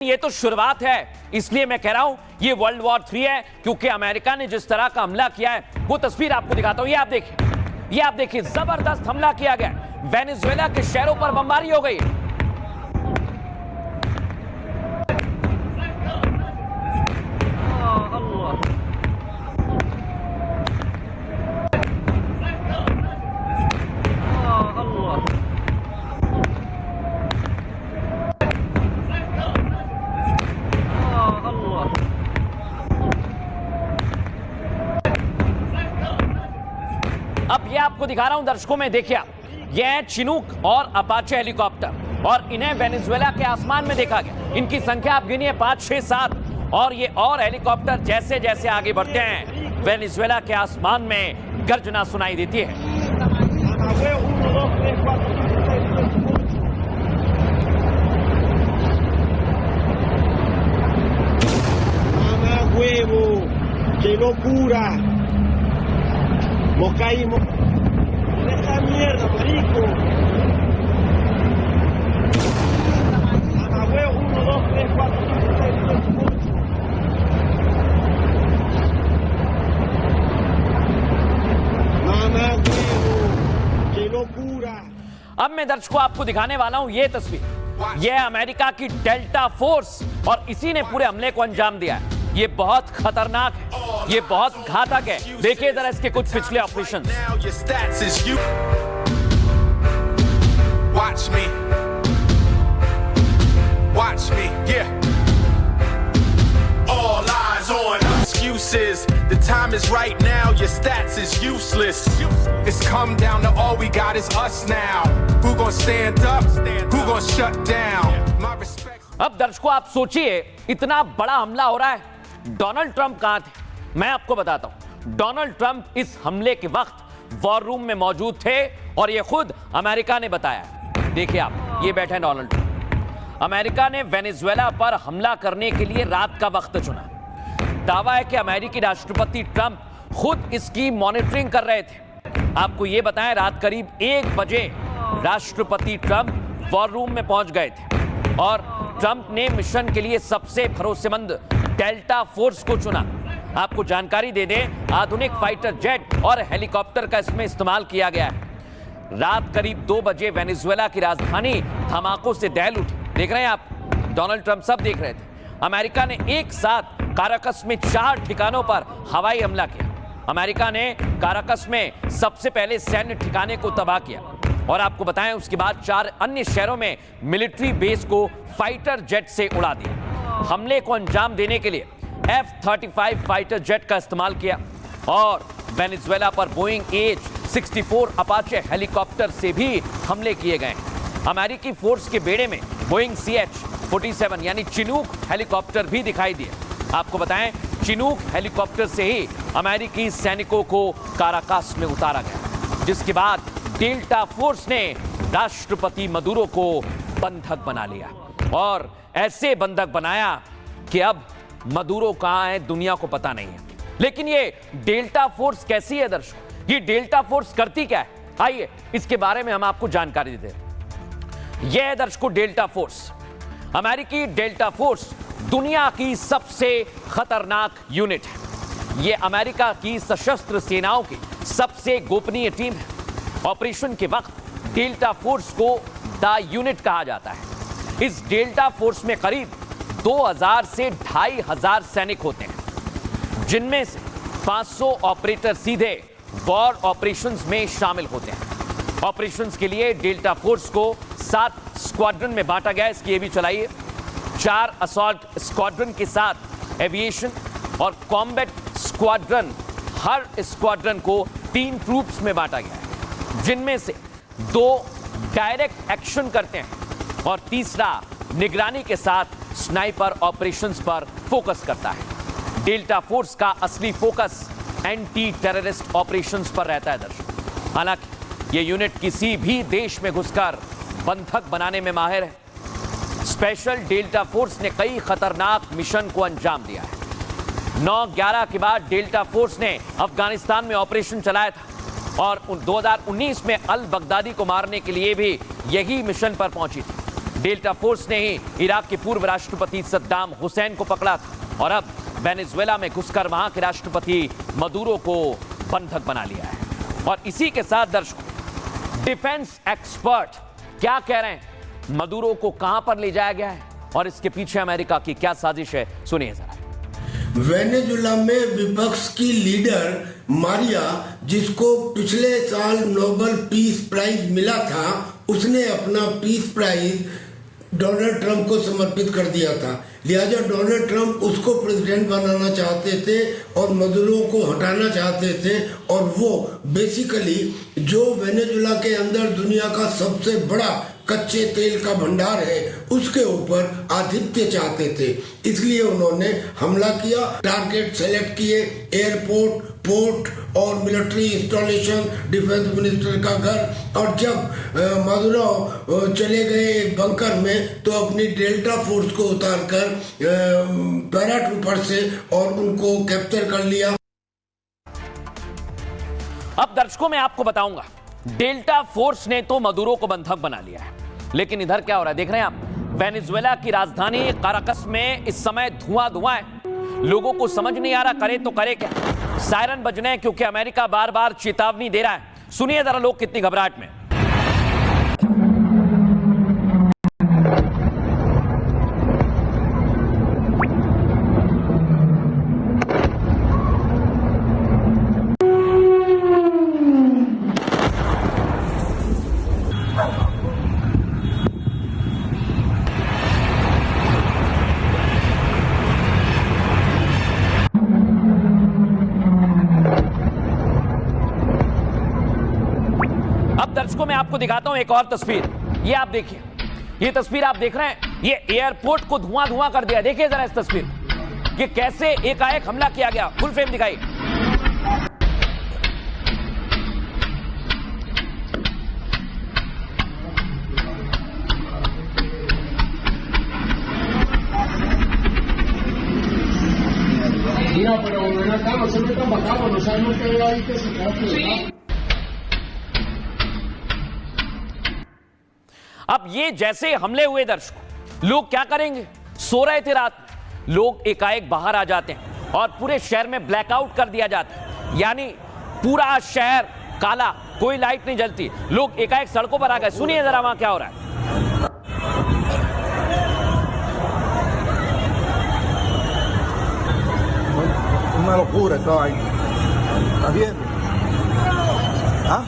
ये तो शुरुआत है, इसलिए मैं कह रहा हूं ये वर्ल्ड वॉर 3 है, क्योंकि अमेरिका ने जिस तरह का हमला किया है वो तस्वीर आपको दिखाता हूं। ये आप देखिए जबरदस्त हमला किया गया। वेनेजुएला के शहरों पर बमबारी हो गई। अब ये आपको दिखा रहा हूं दर्शकों में, देखिए आप, ये है चिनूक और अपाचे हेलीकॉप्टर और इन्हें वेनेजुएला के आसमान में देखा गया। इनकी संख्या आप गिनिए 5, 6, 7 और ये और हेलीकॉप्टर जैसे जैसे आगे बढ़ते हैं वेनेजुएला के आसमान में गर्जना सुनाई देती है। ¡Qué locura! ¡Nos caímos! ¡Esta mierda, marico! ¡Mamá huevo! 1, 2, 3, 4, 5, 6, 7, 8. ¡Mamá huevo! ¡Qué locura! अब मैं दर्शकों आपको दिखाने वाला हूं ये तस्वीर। यह अमेरिका की डेल्टा फोर्स और इसी ने पूरे हमले को अंजाम दिया है। ये बहुत खतरनाक है, ये बहुत घातक है। देखिए जरा इसके कुछ पिछले operation. The time is right now, your stats is useless. It's come down to all we got is us now. Who gonna stand up? Who gonna shut down? My respect. अब दर्शकों आप सोचिए, इतना बड़ा हमला हो रहा है, डोनाल्ड ट्रंप कहां थे? मैं आपको बताता हूं। डोनाल्ड ट्रंप इस हमले के वक्त वॉर रूम में मौजूद थे और यह खुद अमेरिका ने बताया। देखिए आप, ये बैठे हैं डोनाल्ड ट्रंप। अमेरिका ने वेनेजुएला पर हमला करने के लिए रात का वक्त चुना। दावा है कि अमेरिकी राष्ट्रपति ट्रंप खुद इसकी मॉनिटरिंग कर रहे थे। आपको यह बताएं, रात करीब 1 बजे राष्ट्रपति ट्रंप वॉर रूम में पहुंच गए थे और ट्रंप ने मिशन के लिए सबसे भरोसेमंद डेल्टा फोर्स को चुना। आपको जानकारी दे दें, आधुनिक फाइटर जेट और हेलीकॉप्टर का इसमें इस्तेमाल किया गया है। रात करीब 2 बजे वेनेजुएला की राजधानी धमाकों से दहल उठी। देख रहे हैं आप, डोनाल्ड ट्रंप सब देख रहे थे। अमेरिका ने एक साथ काराकस में 4 ठिकानों पर हवाई हमला किया। अमेरिका ने काराकस में सबसे पहले सैन्य ठिकाने को तबाह किया और आपको बताएं उसके बाद 4 अन्य शहरों में मिलिट्री बेस को फाइटर जेट से उड़ा दिया। हमले को अंजाम देने के लिए F-35 फाइटर जेट का इस्तेमाल किया और वेनेजुएला पर बोइंग H-64 अपाचे हेलीकॉप्टर से भी हमले किए गए। अमेरिकी फोर्स के बेड़े में बोइंग CH-47 यानी चिनूक हेलीकॉप्टर भी दिखाई दिए। आपको बताएं, चिनूक हेलीकॉप्टर से ही अमेरिकी सैनिकों को काराकास में उतारा गया, जिसके बाद डेल्टा फोर्स ने राष्ट्रपति मदुरो को बंधक बना लिया और ऐसे बंधक बनाया कि अब मदुरो कहां है दुनिया को पता नहीं है। लेकिन ये डेल्टा फोर्स कैसी है दर्शकों? ये डेल्टा फोर्स करती क्या है? आइए इसके बारे में हम आपको जानकारी देते हैं। यह है दर्शकों डेल्टा फोर्स। अमेरिकी डेल्टा फोर्स दुनिया की सबसे खतरनाक यूनिट है। यह अमेरिका की सशस्त्र सेनाओं की सबसे गोपनीय टीम है। ऑपरेशन के वक्त डेल्टा फोर्स को द यूनिट कहा जाता है। इस डेल्टा फोर्स में करीब 2000 से 2500 सैनिक होते हैं, जिनमें से 500 ऑपरेटर सीधे वॉर ऑपरेशंस में शामिल होते हैं। ऑपरेशंस के लिए डेल्टा फोर्स को 7 स्क्वाड्रन में बांटा गया है। इसकी ये भी चलाइए। 4 असॉल्ट स्क्वाड्रन के साथ एविएशन और कॉम्बैट स्क्वाड्रन। हर स्क्वाड्रन को 3 ट्रूप्स में बांटा गया है, जिनमें से 2 डायरेक्ट एक्शन करते हैं और तीसरा निगरानी के साथ स्नाइपर ऑपरेशंस पर फोकस करता है। डेल्टा फोर्स का असली फोकस एंटी टेररिस्ट ऑपरेशंस पर रहता है दर्शकों। हालांकि यह यूनिट किसी भी देश में घुसकर बंधक बनाने में माहिर है। स्पेशल डेल्टा फोर्स ने कई खतरनाक मिशन को अंजाम दिया है। 9/11 के बाद डेल्टा फोर्स ने अफगानिस्तान में ऑपरेशन चलाया था और 2019 में अल बगदादी को मारने के लिए भी यही मिशन पर पहुंची थी। डेल्टा फोर्स ने ही इराक के पूर्व राष्ट्रपति सद्दाम हुसैन को पकड़ा था और अब वेनेजुएला में घुसकर वहां के राष्ट्रपति मदुरो को बंधक बना लिया है। और इसी के साथ दर्शकों, डिफेंस एक्सपर्ट क्या कह रहे हैं, मदुरो को कहां पर ले जाया गया है और इसके पीछे अमेरिका की क्या साजिश है, सुनिए जरा। वेनेजुएला में विपक्ष की लीडर मारिया, जिसको पिछले साल नोबेल पीस प्राइज मिला था, उसने अपना पीस प्राइज डोनाल्ड ट्रंप को समर्पित कर दिया था। लिहाजा डोनाल्ड ट्रंप उसको प्रेसिडेंट बनाना चाहते थे और मदुरो को हटाना चाहते थे और वो बेसिकली जो वेनेजुएला के अंदर दुनिया का सबसे बड़ा कच्चे तेल का भंडार है उसके ऊपर आधिपत्य चाहते थे। इसलिए उन्होंने हमला किया, टारगेट सेलेक्ट किए, एयरपोर्ट, पोर्ट और मिलिट्री इंस्टॉलेशन, डिफेंस मिनिस्टर का घर। और जब मदुरो चले गए बंकर में तो अपनी डेल्टा फोर्स को उतारकर पैराट्रूपर से और उनको कैप्चर कर लिया। अब दर्शकों मैं आपको बताऊंगा, डेल्टा फोर्स ने तो मदुरो को बंधक बना लिया है, लेकिन इधर क्या हो रहा है देख रहे हैं आप। वेनेजुएला की राजधानी काराकस में इस समय धुआं है। लोगों को समझ नहीं आ रहा करे तो करे क्या। सायरन बजने हैं क्योंकि अमेरिका बार बार चेतावनी दे रहा है। सुनिए जरा लोग कितनी घबराहट में। अब दर्शकों मैं आपको दिखाता हूं एक और तस्वीर। ये आप देखिए, ये तस्वीर आप देख रहे हैं, ये एयरपोर्ट को धुआं कर दिया। देखिए जरा इस तस्वीर, कि कैसे एकाएक हमला किया गया। फुल फ्रेम दिखाई। Pero ven acá, no se metan para acá, no sabemos qué hay ahí que se queda. अब ये जैसे हमले हुए दर्शकों, लोग क्या करेंगे, सो रहे थे रात में, लोग एकाएक बाहर आ जाते हैं और पूरे शहर में ब्लैकआउट कर दिया जाता है। यानी पूरा शहर काला, कोई लाइट नहीं जलती, लोग एकाएक सड़कों पर आ गए। सुनिए जरा वहां क्या हो रहा है। Una locura estaba ahí. ¿Estás viendo? ¿Ah?